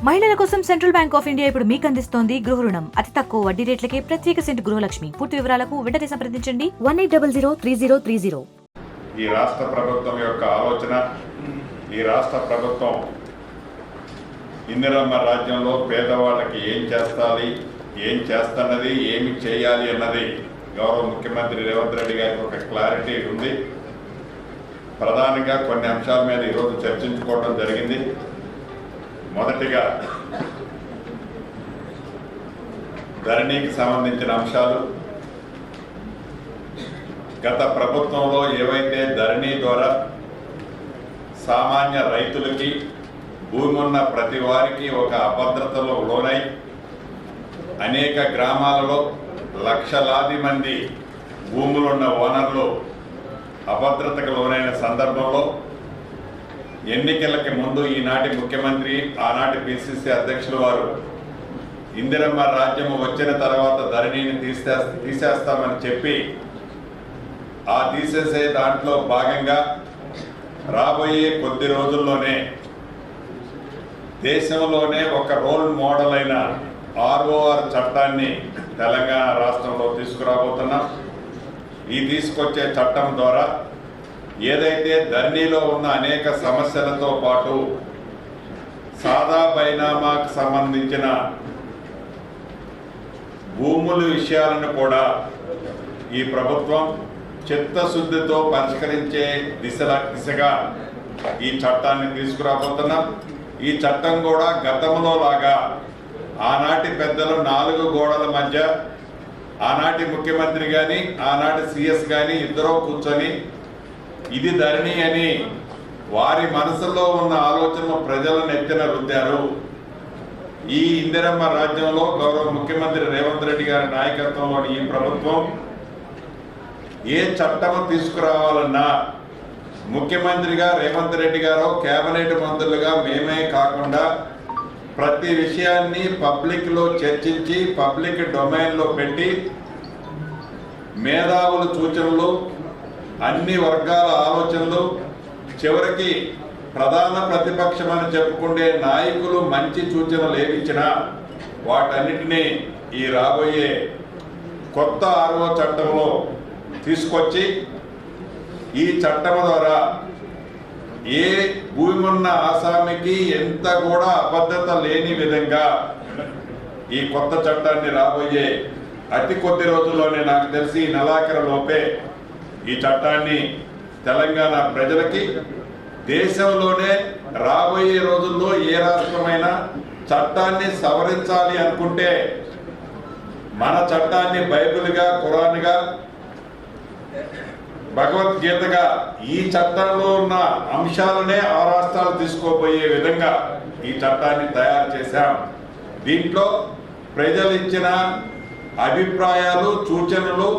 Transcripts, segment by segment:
మహిళల కోసం central bank of India ఇప్పుడు మీకు అందిస్తోంది గృహ రుణం. అతి తక్కువ వడ్డీ రేట్లకే ప్రత్యేక సెంటు గృహలక్ష్మి. పూర్తి వివరాలకు వెంటనే సంప్రదించండి 18003030. ఈ రాష్ట్ర ప్రభుత్వం యొక్క ఆలోచన, ఈ రాష్ట్ర ప్రభుత్వం ఇందిరమ్మ రాజ్యంలో పేదవాళ్ళకి ఏం చేస్తాలి, ఏం చేస్తున్నది, ఏమి చేయాలి అన్నది గౌరవ ముఖ్యమంత్రి రేవంత్ రెడ్డి గారికి ఒక క్లారిటీ ఉంది. ప్రధానంగా కొన్ని అంశాల మీద ఈరోజు చర్చించుకోవడం జరిగింది. మొదటిగా ధరణికి సంబంధించిన అంశాలు. గత ప్రభుత్వంలో ఏవైతే ధరణి ద్వారా సామాన్య రైతులకి, భూమి ఉన్న ప్రతి వారికి ఒక అభద్రతలో లోనై అనేక గ్రామాలలో లక్షలాది మంది భూములున్న ఓనర్లు అభద్రతకు లోనైన సందర్భంలో ఎన్నికలకి ముందు ఈనాటి ముఖ్యమంత్రి, ఆనాటి పిసిసి అధ్యక్షులు వారు ఇందిరమ్మ రాజ్యం వచ్చిన తర్వాత ధరణిని తీసేస్తామని చెప్పి ఆ తీసేసే దాంట్లో భాగంగా రాబోయే కొద్ది రోజుల్లోనే దేశంలోనే ఒక రోల్ మోడల్ అయిన ROR చట్టాన్ని తెలంగాణ రాష్ట్రంలో తీసుకురాబోతున్నాం. ఈ తీసుకొచ్చే చట్టం ద్వారా ఏదైతే ధరణిలో ఉన్న అనేక సమస్యలతో పాటు సాదా బైనామాకు సంబంధించిన భూముల విషయాలను కూడా ఈ ప్రభుత్వం చిత్తశుద్ధితో పరిష్కరించే దిశగా ఈ చట్టాన్ని తీసుకురాబోతున్నాం. ఈ చట్టం కూడా గతంలో లాగా ఆనాటి పెద్దలు 4 గోడల మధ్య ఆనాటి ముఖ్యమంత్రి కానీ ఆనాటి CS కానీ ఇద్దరూ కూర్చొని ఇది ధరణి అని వారి మనసులో ఉన్న ఆలోచనలు ప్రజలను ఎత్తిన రుద్దారు. ఈ ఇందిరమ్మ రాజ్యంలో గౌరవ ముఖ్యమంత్రి రేవంత్ రెడ్డి గారి నాయకత్వంలోని ఈ ప్రభుత్వం ఏ చట్టం తీసుకురావాలన్నా ముఖ్యమంత్రిగా రేవంత్ రెడ్డి గారు, కేబినెట్ మంత్రులుగా మేమే కాకుండా ప్రతి విషయాన్ని పబ్లిక్లో చర్చించి పబ్లిక్ డొమైన్లో పెట్టి మేధావుల సూచనలు, అన్ని వర్గాల ఆలోచనలు, చివరికి ప్రధాన ప్రతిపక్షం అని చెప్పుకునే నాయకులు మంచి సూచనలు ఏమిచ్చినా వాటన్నిటినీ ఈ రాబోయే కొత్త RO చట్టంలో తీసుకొచ్చి ఈ చట్టం ద్వారా ఏ భూమి ఉన్న ఆసామికి ఎంత కూడా అబద్ధత లేని విధంగా ఈ కొత్త చట్టాన్ని రాబోయే అతి కొద్ది రోజుల్లోనే, నాకు తెలిసి ఈ నెలాఖరు లోపే ఈ చట్టాన్ని తెలంగాణ ప్రజలకి, దేశంలోనే రాబోయే రోజుల్లో ఏ రాష్ట్రమైనా చట్టాన్ని సవరించాలి అనుకుంటే మన చట్టాన్ని బైబిల్గా, ఖురాన్గా, భగవద్గీతగా ఈ చట్టంలో ఉన్న అంశాలనే ఆ రాష్ట్రాలు తీసుకోబోయే విధంగా ఈ చట్టాన్ని తయారు చేశాం. దీంట్లో ప్రజలు ఇచ్చిన అభిప్రాయాలు, సూచనలు,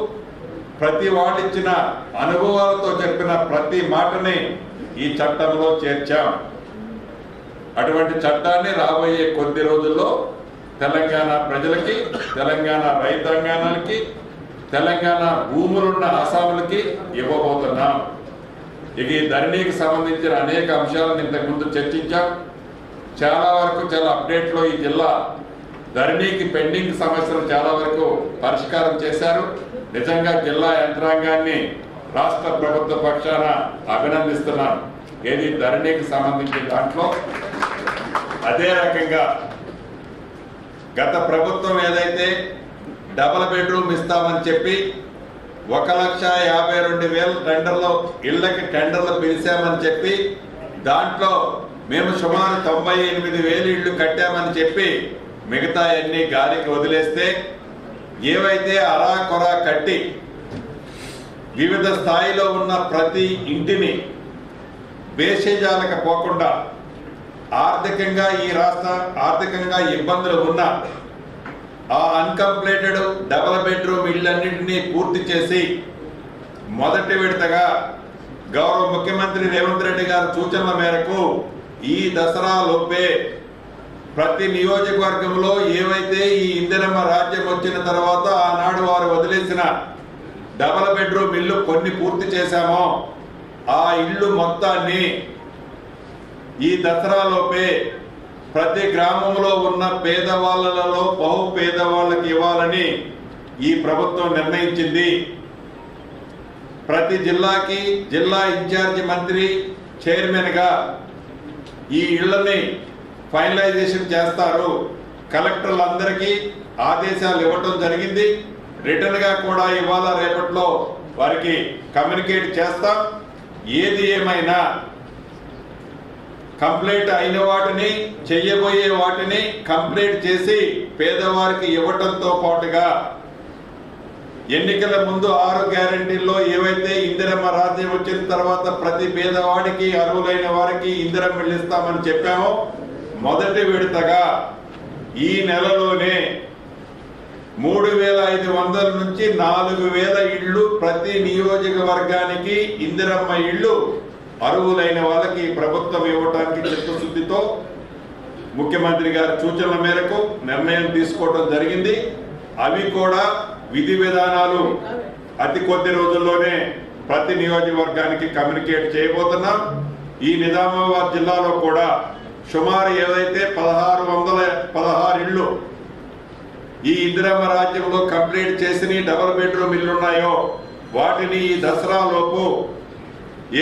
ప్రతి వాళ్ళు ఇచ్చిన అనుభవాలతో చెప్పిన ప్రతి మాటని ఈ చట్టంలో చేర్చాం. అటువంటి చట్టాన్ని రాబోయే కొద్ది రోజుల్లో తెలంగాణ ప్రజలకి, తెలంగాణ రైతాంగానికి, తెలంగాణ భూములున్న అస్సాములకి ఇవ్వబోతున్నాం. ఇక ఈ ధరణికి సంబంధించిన అనేక అంశాలను ఇంతకుముందు చర్చించాం. చాలా వరకు చాలా అప్డేట్లో ఈ జిల్లా ధరణికి పెండింగ్ సమస్యలు చాలా వరకు పరిష్కారం చేశారు. నిజంగా జిల్లా యంత్రాంగాన్ని రాష్ట్ర ప్రభుత్వ పక్షాన అభినందిస్తున్నాను. ఏది ధరణికి సంబంధించిన దాంట్లో అదే రకంగా గత ప్రభుత్వం ఏదైతే డబుల్ బెడ్రూమ్ ఇస్తామని చెప్పి 1,52,000 టెండర్లు ఇళ్లకి టెండర్లు పిలిచామని చెప్పి దాంట్లో మేము సుమారు 98,000 ఇళ్లు కట్టామని చెప్పి మిగతా అన్ని గాలికి వదిలేస్తే, ఏవైతే అరాకొరా కట్టి వివిధ స్థాయిలో ఉన్న ప్రతి ఇంటిని బేషజాలకు పోకుండా ఆర్థికంగా ఈ రాష్ట్ర ఆర్థికంగా ఇబ్బందులు ఉన్న ఆ అన్కంప్లీటెడ్ డబుల్ బెడ్రూమ్ ఇళ్ళన్నింటినీ పూర్తి చేసి మొదటి విడతగా గౌరవ ముఖ్యమంత్రి రేవంత్ రెడ్డి గారి సూచనల మేరకు ఈ దసరా లోపే ప్రతి నియోజకవర్గంలో ఏవైతే ఈ ఇందిరమ్మ రాజ్యం వచ్చిన తర్వాత ఆనాడు వారు వదిలేసిన డబుల్ బెడ్రూమ్ ఇల్లు కొన్ని పూర్తి చేశామో ఆ ఇల్లు మొత్తాన్ని ఈ దసరాలోపే ప్రతి గ్రామంలో ఉన్న పేదవాళ్ళలో బహు పేదవాళ్ళకి ఇవ్వాలని ఈ ప్రభుత్వం నిర్ణయించింది. ప్రతి జిల్లాకి జిల్లా ఇన్ఛార్జి మంత్రి చైర్మన్గా ఈ ఇళ్లని ఫైనలైజేషన్ చేస్తారు. కలెక్టర్లందరికీ ఆదేశాలు ఇవ్వటం జరిగింది. రిటర్న్గా కూడా ఇవాళ రేపట్లో వారికి కమ్యూనికేట్ చేస్తాం. ఏది ఏమైనా కంప్లీట్ అయిన వాటిని, చెయ్యబోయే వాటిని కంప్లీట్ చేసి పేదవారికి ఇవ్వటంతో పాటుగా ఎన్నికల ముందు 6 గ్యారెంటీల్లో ఏవైతే ఇందిరమ్మ రాజ్యం వచ్చిన తర్వాత ప్రతి పేదవాడికి, అర్హులైన వారికి ఇందిరమ్మ ఇల్లు ఇస్తామని చెప్పామో, మొదటి విడతగా ఈ నెలలోనే 3500 నుంచి 4000 ఇళ్ళు ప్రతి నియోజకవర్గానికి ఇందిరమ్మ ఇళ్ళు అర్హులైన వాళ్ళకి ప్రభుత్వం ఇవ్వడానికి చిత్తశుద్ధితో ముఖ్యమంత్రి గారి సూచనల మేరకు నిర్ణయం తీసుకోవడం జరిగింది. అవి కూడా విధి విధానాలు అతి కొద్ది రోజుల్లోనే ప్రతి నియోజకవర్గానికి కమ్యూనికేట్ చేయబోతున్నాం. ఈ నిజామాబాద్ జిల్లాలో కూడా సుమారు ఏదైతే 1616 ఇళ్ళు ఈ ఇందిరమ్మ రాజ్యంలో కంప్లీట్ చేసిన డబుల్ బెడ్రూమ్ ఇల్లు ఉన్నాయో వాటిని ఈ దసరా లోపు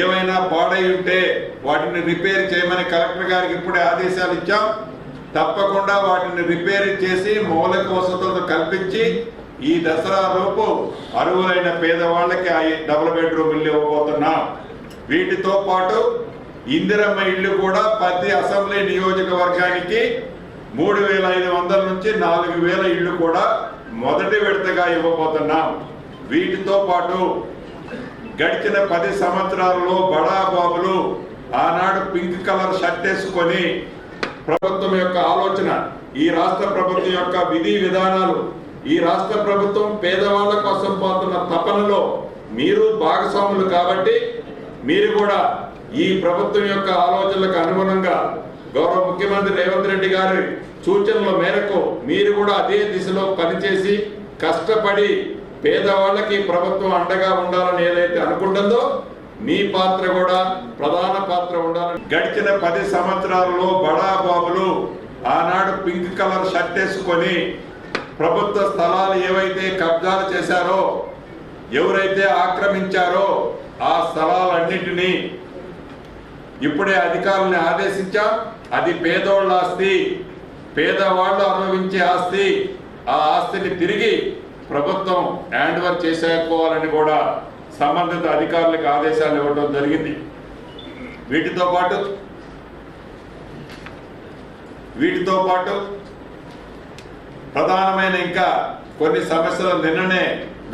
ఏమైనా పాడై ఉంటే వాటిని రిపేర్ చేయమని కలెక్టర్ గారికి ఇప్పుడే ఆదేశాలు ఇచ్చాం. తప్పకుండా వాటిని రిపేర్ చేసి మౌలిక వసతులను కల్పించి ఈ దసరా లోపు అర్హులైన పేదవాళ్ళకి ఆ డబుల్ బెడ్రూమ్ ఇల్లు ఇవ్వబోతున్నాం. వీటితో పాటు ఇందిరమ్మ ఇల్లు కూడా ప్రతి అసెంబ్లీ నియోజకవర్గానికి 3500 నుంచి 4000 ఇళ్ళు కూడా మొదటి విడతగా ఇవ్వబోతున్నాం. వీటితో పాటు గడిచిన 10 సంవత్సరాలలో బడా బాబులు ఆనాడు పింక్ కలర్ షర్ట్ వేసుకొని ప్రభుత్వం యొక్క ఆలోచన, ఈ రాష్ట్ర ప్రభుత్వం యొక్క విధి విధానాలు, ఈ రాష్ట్ర ప్రభుత్వం పేదవాళ్ళ కోసం పోతున్న తపనలో మీరు భాగస్వాములు కాబట్టి మీరు కూడా ఈ ప్రభుత్వం యొక్క ఆలోచనలకు అనుగుణంగా గౌరవ ముఖ్యమంత్రి రేవంత్ రెడ్డి గారి సూచనల మేరకు మీరు కూడా అదే దిశలో పనిచేసి కష్టపడి పేదవాళ్ళకి ప్రభుత్వం అండగా ఉండాలని ఏదైతే అనుకుంటుందో మీ పాత్ర కూడా ప్రధాన పాత్ర ఉండాలని. గడిచిన 10 సంవత్సరాలలో బడా బాబులు ఆనాడు పింక్ కలర్ షర్ట్ వేసుకొని ప్రభుత్వ స్థలాలు ఏవైతే కబ్జాలు చేశారో, ఎవరైతే ఆక్రమించారో ఆ స్థలాలన్నింటినీ ఇప్పుడే అధికారులను ఆదేశించాం. అది పేదోళ్ళ ఆస్తి, పేదవాళ్ళు అనుభవించే ఆస్తి. ఆ ఆస్తిని తిరిగి ప్రభుత్వం హ్యాండ్ ఓవర్ చేసుకోవాలని కూడా సంబంధిత అధికారులకు ఆదేశాలు ఇవ్వడం జరిగింది. వీటితో పాటు ప్రధానమైన ఇంకా కొన్ని సమస్యలు నిన్ననే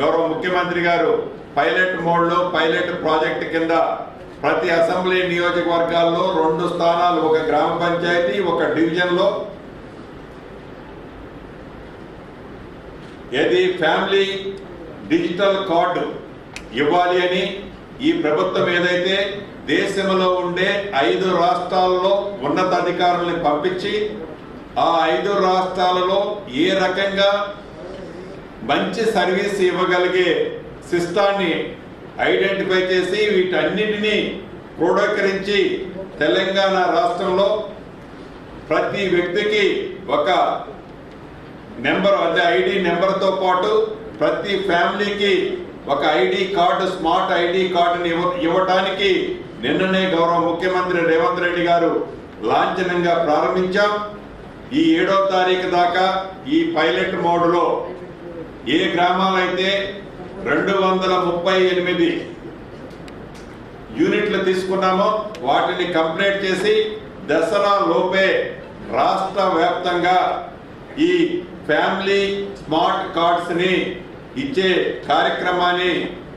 గౌరవ ముఖ్యమంత్రి గారు పైలట్ మోడ్లో పైలట్ ప్రాజెక్ట్ కింద ప్రతి అసెంబ్లీ నియోజకవర్గాల్లో 2 స్థానాలు, ఒక గ్రామ పంచాయతీ, ఒక డివిజన్లో ఏది ఫ్యామిలీ డిజిటల్ కార్డు ఇవ్వాలి అని ఈ ప్రభుత్వం ఏదైతే దేశంలో ఉండే 5 రాష్ట్రాల్లో ఉన్నతాధికారుల్ని పంపించి ఆ 5 రాష్ట్రాలలో ఏ రకంగా మంచి సర్వీస్ ఇవ్వగలిగే సిస్టాన్ని ఐడెంటిఫై చేసి వీటన్నిటినీ క్రోడీకరించి తెలంగాణ రాష్ట్రంలో ప్రతి వ్యక్తికి ఒక నెంబర్, అంటే ఐడి నెంబర్తో పాటు ప్రతి ఫ్యామిలీకి ఒక ఐడి కార్డు, స్మార్ట్ ఐడి కార్డుని ఇవ్వటానికి నిన్ననే గౌరవ ముఖ్యమంత్రి రేవంత్ రెడ్డి గారు లాంఛనంగా ప్రారంభించాం. ఈ 7వ తారీఖు దాకా ఈ పైలట్ మోడ్లో ఏ గ్రామాలైతే 238 యూనిట్లు తీసుకున్నామో వాటిని కంప్లీట్ చేసి దసరా లోపే రాష్ట్ర వ్యాప్తంగా ఈ ఫ్యామిలీ స్మార్ట్ కార్డ్స్ని ఇచ్చే కార్యక్రమాన్ని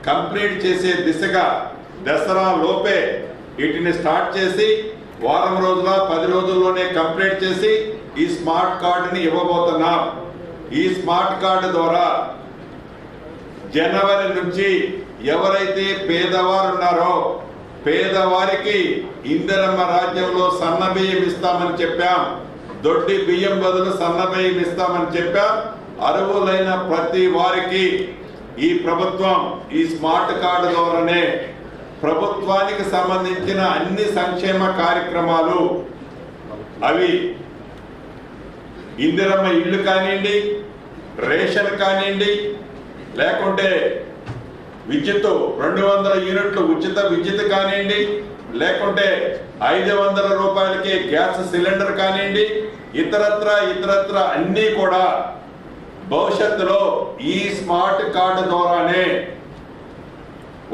కంప్లీట్ చేసే దిశగా దసరా లోపే వీటిని స్టార్ట్ చేసి వారం రోజుల 10 రోజుల్లోనే కంప్లీట్ చేసి ఈ స్మార్ట్ కార్డుని ఇవ్వబోతున్నాం. ఈ స్మార్ట్ కార్డు ద్వారా జనవరి నుంచి ఎవరైతే పేదవారు ఉన్నారో పేదవారికి ఇందిరమ్మ రాజ్యంలో సన్న బియ్యం ఇస్తామని చెప్పాం. దొడ్డి బియ్యం బదులు సన్న బియ్యం ఇస్తామని చెప్పాం. అర్హులైన ప్రతి వారికి ఈ ప్రభుత్వం ఈ స్మార్ట్ కార్డు ద్వారానే ప్రభుత్వానికి సంబంధించిన అన్ని సంక్షేమ కార్యక్రమాలు అవి ఇందిరమ్మ ఇల్లు కానివ్వండి, రేషన్ కానివ్వండి, లేకుంటే విద్యుత్ 200 యూనిట్లు ఉచిత విద్యుత్ కానివ్వండి, లేకుంటే 500 రూపాయలకి గ్యాస్ సిలిండర్ కానివ్వండి, ఇతరత్ర అన్నీ కూడా భవిష్యత్తులో ఈ స్మార్ట్ కార్డు ద్వారానే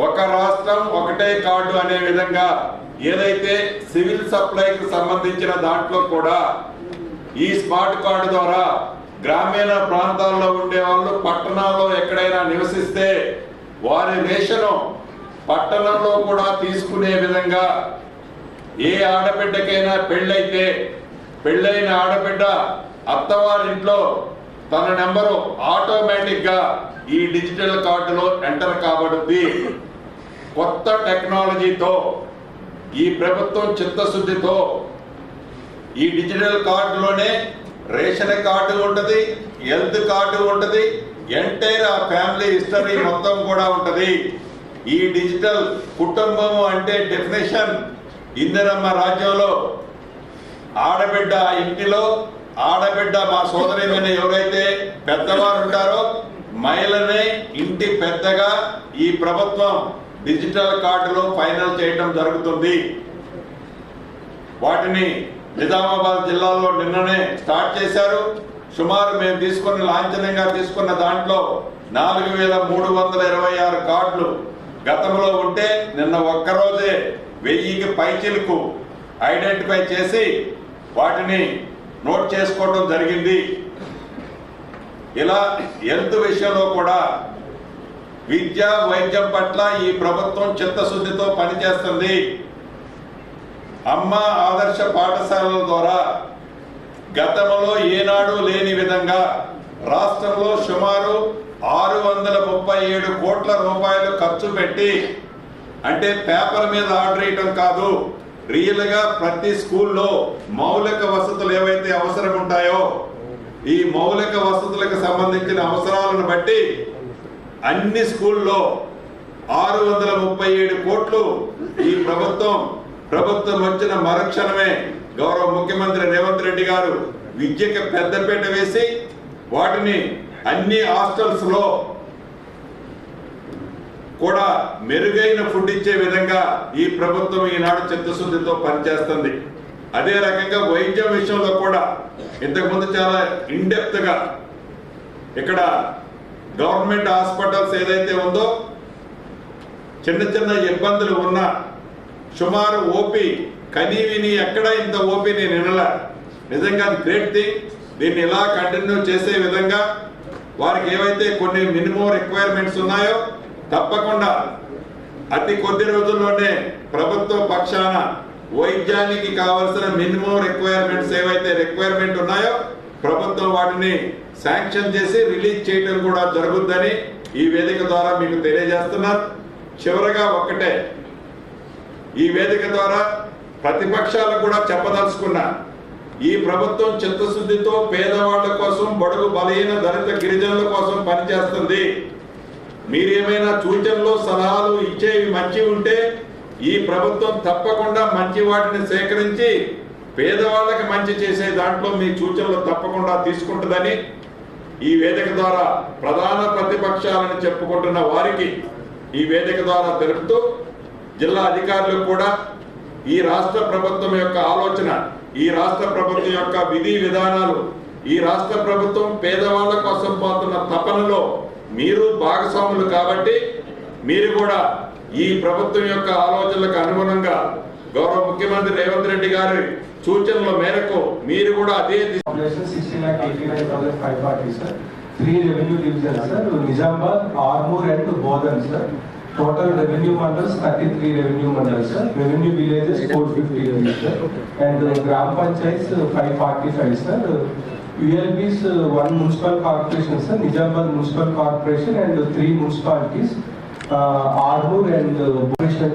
ఒక రాష్ట్రం ఒకటే కార్డు అనే విధంగా ఏదైతే సివిల్ సప్లైకి సంబంధించిన దాంట్లో కూడా ఈ స్మార్ట్ కార్డు ద్వారా గ్రామీణ ప్రాంతాల్లో ఉండే వాళ్ళు పట్టణాల్లో ఎక్కడైనా నివసిస్తే వారి రేషను పట్టణంలో కూడా తీసుకునే విధంగా ఏ ఆడబిడ్డకైనా పెళ్ళైతే పెళ్ళైన ఆడబిడ్డ అత్తవారింట్లో తన నెంబరు ఆటోమేటిక్ గా ఈ డిజిటల్ కార్డులో ఎంటర్ కాబడుద్ది. కొత్త టెక్నాలజీతో ఈ ప్రభుత్వం చిత్తశుద్ధితో ఈ డిజిటల్ కార్డులోనే రేషన్ కార్డు ఉంటది, హెల్త్ కార్డు ఉంటది, ఎంటైర్ ఆ ఫ్యామిలీ హిస్టరీ మొత్తం కూడా ఉంటది. ఈ డిజిటల్ కుటుంబం అంటే డెఫినేషన్ ఇందిరమ్మ రాజ్యంలో ఆడబిడ్డ ఇంటిలో ఆడబిడ్డ మా సోదరిమైన ఎవరైతే పెద్దవారు ఉంటారో మహిళనే ఇంటి పెద్దగా ఈ ప్రభుత్వం డిజిటల్ కార్డులో ఫైనల్ చేయడం జరుగుతుంది. వాటిని నిజామాబాద్ జిల్లాలో నిన్ననే స్టార్ట్ చేశారు. సుమారు మేము లాంఛనంగా తీసుకున్న దాంట్లో 4326 కార్డులు గతంలో ఉంటే నిన్న ఒక్కరోజే 1000కి పైచిలకు ఐడెంటిఫై చేసి వాటిని నోట్ చేసుకోవడం జరిగింది. ఇలా హెల్త్ విషయంలో కూడా విద్య వైద్యం పట్ల ఈ ప్రభుత్వం చిత్తశుద్ధితో పనిచేస్తుంది. అమ్మ ఆదర్శ పాఠశాలల ద్వారా గతంలో ఏనాడు లేని విధంగా రాష్ట్రంలో సుమారు 637 కోట్ల రూపాయలు ఖర్చు పెట్టి, అంటే పేపర్ మీద ఆర్డర్ వేయటం కాదు, రియల్ గా ప్రతి స్కూల్లో మౌలిక వసతులు ఏవైతే అవసరం ఉంటాయో ఈ మౌలిక వసతులకు సంబంధించిన అవసరాలను బట్టి అన్ని స్కూల్లో 637 కోట్లు ఈ ప్రభుత్వం వచ్చిన మరుక్షణమే గౌరవ ముఖ్యమంత్రి రేవంత్ రెడ్డి గారు విద్యకు పెద్దపీట వేసి వాటిని అన్ని హాస్టల్స్ లో కూడా మెరుగైన ఫుడ్ ఇచ్చే విధంగా ఈ ప్రభుత్వం ఈనాడు చిత్తశుద్ధితో పనిచేస్తుంది. అదే రకంగా వైద్యం విషయంలో కూడా ఇంతకుముందు చాలా ఇన్డెప్త్ గా ఇక్కడ గవర్నమెంట్ హాస్పిటల్స్ ఏదైతే ఉందో చిన్న ఇబ్బందులు ఉన్నా సుమారు ఓపీ కనీవిని ఎక్కడ ఇంత ఓపీ నేను వినలా. నిజంగా గ్రేట్ థింగ్. దీన్ని ఇలా కంటిన్యూ చేసే విధంగా వారికి ఏవైతే కొన్ని మినిమం రిక్వైర్మెంట్స్ ఉన్నాయో తప్పకుండా అతి కొద్ది రోజుల్లోనే ప్రభుత్వ పక్షాన వైద్యానికి కావలసిన మినిమం రిక్వైర్మెంట్స్ ఏవైతే రిక్వైర్మెంట్ ఉన్నాయో ప్రభుత్వం వాటిని శాంక్షన్ చేసి రిలీజ్ చేయడం కూడా జరుగుద్దని ఈ వేదిక ద్వారా మీకు తెలియజేస్తున్నారు. చివరగా ఒక్కటే, ఈ వేదిక ద్వారా ప్రతిపక్షాలకు కూడా చెప్పదలుచుకున్నా, ఈ ప్రభుత్వం చిత్తశుద్ధితో పేదవాళ్ల కోసం, బడుగు బలహీన దళిత గిరిజనుల కోసం పనిచేస్తుంది. మీరేమైనా సూచనలు సలహాలు ఇచ్చేవి మంచి ఉంటే ఈ ప్రభుత్వం తప్పకుండా మంచి వాటిని సేకరించి పేదవాళ్ళకి మంచి చేసే దాంట్లో మీ సూచనలు తప్పకుండా తీసుకుంటుందని ఈ వేదిక ద్వారా ప్రధాన ప్రతిపక్షాలను చెప్పుకుంటున్న వారికి ఈ వేదిక ద్వారా తెలుపుతూ, జిల్లా అధికారులకు కూడా ఈ రాష్ట్ర ప్రభుత్వం యొక్క ఆలోచన, ఈ రాష్ట్ర ప్రభుత్వం యొక్క విధి విధానాలు, ఈ రాష్ట్ర ప్రభుత్వం పేదవాళ్ల కోసం పోతున్న తపనలో మీరు భాగస్వాములు కాబట్టి మీరు కూడా ఈ ప్రభుత్వం యొక్క ఆలోచనలకు అనుగుణంగా గౌరవ ముఖ్యమంత్రి రేవంత్ రెడ్డి గారి సూచనల మేరకు మీరు కూడా అదే 16,89,540 sir. 3 revenue divisions sir. Nizamabad, Armoor and Bodhan sir. Total revenue mandals 33 revenue mandals sir. Revenue villages 453 sir. And Gram Panchayats 545 sir. ULBs 1 municipal corporation sir. Nizamabad municipal corporation and 3 municipalities. Armoor and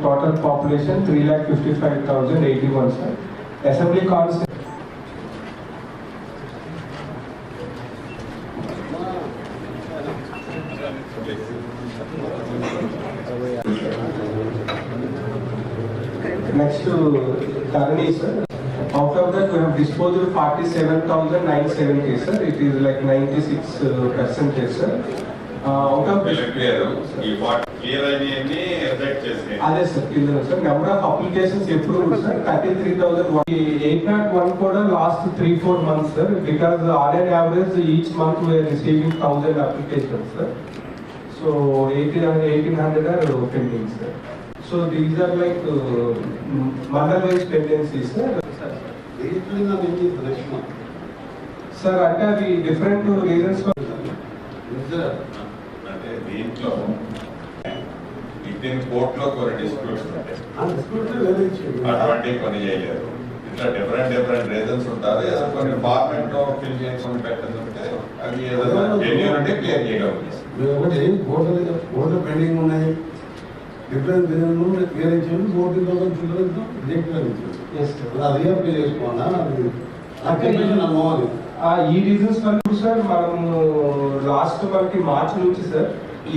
total population 3,55,081 sir. Assembly constituency. Next to Tarani sir, out of of that, we have disposed of 47,970, sir. It is like 96%, sir. Out of this, clear ఈ clear అయ్యి reject చేసి అదే sir కింద sir number of applications approved sir 33,801 కూడా last 3-4 months sir, because on an average each month we are receiving 1,000 applications sir. So 1,800 are pending sir. So these are like mandal wise tendencies sir. Sir అంటే అది different reasons అంటే దీంట్లో within కోర్టులో కొన్ని disputes ఉంటాయి, అటువంటి కొన్ని చేయలేదు. ఇట్లా డిఫరెంట్ రీజన్స్ ఉంటారు. ఏదో కొన్ని ఫార్మాట్ లో ఫిల్ చేసుకొని పెట్టడం ఉంటే అవి ఏదైనా జెన్యూన్ అంటే క్లియర్ చేయగలుగుతాం. ఒకటి కోర్టులో పెండింగ్ ఉన్నాయి, డిఫరెంట్ రీజన్ క్లియర్ ఇచ్చేది, కోర్టు రిజెక్ట్ అది రీఅప్లై చేసుకోవాలా అప్లికేషన్ అమ్మవాలి. ఈ రీజన్స్ వల్ల సార్ మనము లాస్ట్ మనకి మార్చ్ నుంచి సార్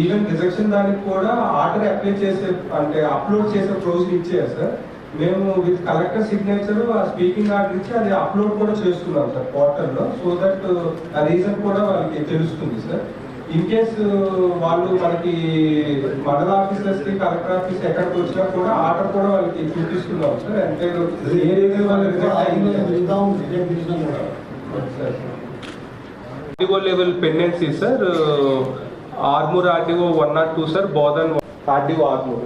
ఈవెన్ రిజెక్షన్ దానికి కూడా ఆర్డర్ అప్లై చేసే అంటే అప్లోడ్ చేసే ప్రొసీజర్ ఇచ్చారు సార్. మేము విత్ కలెక్టర్ సిగ్నేచర్ ఆ స్పీకింగ్ ఆర్డర్ ఇచ్చి అది అప్లోడ్ కూడా చేస్తున్నాం సార్ పోర్టల్లో, సో దట్ ఆ రీజన్ కూడా వాళ్ళకి తెలుస్తుంది సార్. ఇన్ కేసు వాళ్ళు మనకి మండల ఆఫీసర్స్ కి కలెక్టర్ ఆఫీస్ ఎక్కడికి వచ్చినా కూడా ఆర్డర్ కూడా వాళ్ళకి చూపిస్తున్నాం సార్. అంటే ఏ రీజన్ వాళ్ళు రిజెక్ట్ అయింది RDO level pendency sir, Armour RDO 1 or 2 sir, Bodhan RDO Armour.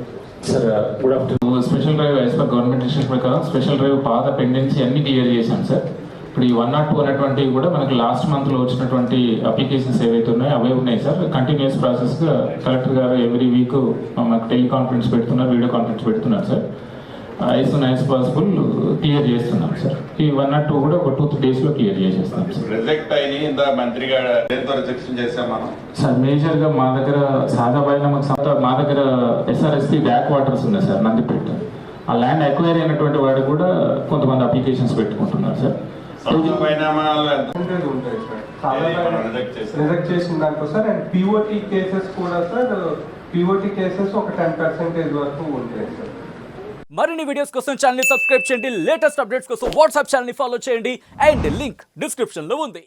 Sir good afternoon. Special drive as per government instruction ప్రకారం స్పెషల్ డ్రైవ్ పాత పెండెన్సీ అన్ని క్లియర్ చేశాం సార్. ఇప్పుడు ఈ 1 or 2 అనేటువంటివి కూడా మనకి లాస్ట్ మంత్లో వచ్చినటువంటి అప్లికేషన్స్ ఏవైతే ఉన్నాయో అవే ఉన్నాయి సార్. కంటిన్యూస్ ప్రాసెస్గా కలెక్టర్ గారు ఎవ్రీ వీక్ మనకు టెలికాన్ఫరెన్స్ పెడుతున్నారు, వీడియో కాన్ఫరెన్స్ పెడుతున్నారు sir. As soon as possible clear చేస్తున్నాం సార్. ఈ 1 or 2 కూడా ఒక 2-3 డేస్లో క్లియర్ చేసేస్తాం సార్. రిజెక్ట్ అయినాయి ఇంత మంత్రిగా దేంతో రిజెక్షన్ చేసాం మనం సార్ మేజర్గా మా దగ్గర సాదాబాయిలో మా దగ్గర SRSP బ్యాక్ వాటర్స్ ఉన్నాయి సార్ నందిపేట. ఆ ల్యాండ్ అక్వైర్ అయినటువంటి వాడు కూడా కొంతమంది అప్లికేషన్స్ పెట్టుకుంటున్నారు సార్. రిజెక్ట్ చేసిన దాంట్లో సార్ అండ్ POT కేసెస్ కూడా సార్, POT కేసెస్ ఒక 10% వరకు ఉంటాయి సార్. మరిన్ని వీడియోస్ కోసం ఛానల్ ని సబ్స్క్రైబ్ చేయండి, లేటెస్ట్ అప్డేట్స్ కోసం వాట్సాప్ ఛానల్ ని ఫాలో చేయండి అండ్ లింక్ డిస్క్రిప్షన్ లో ఉంది.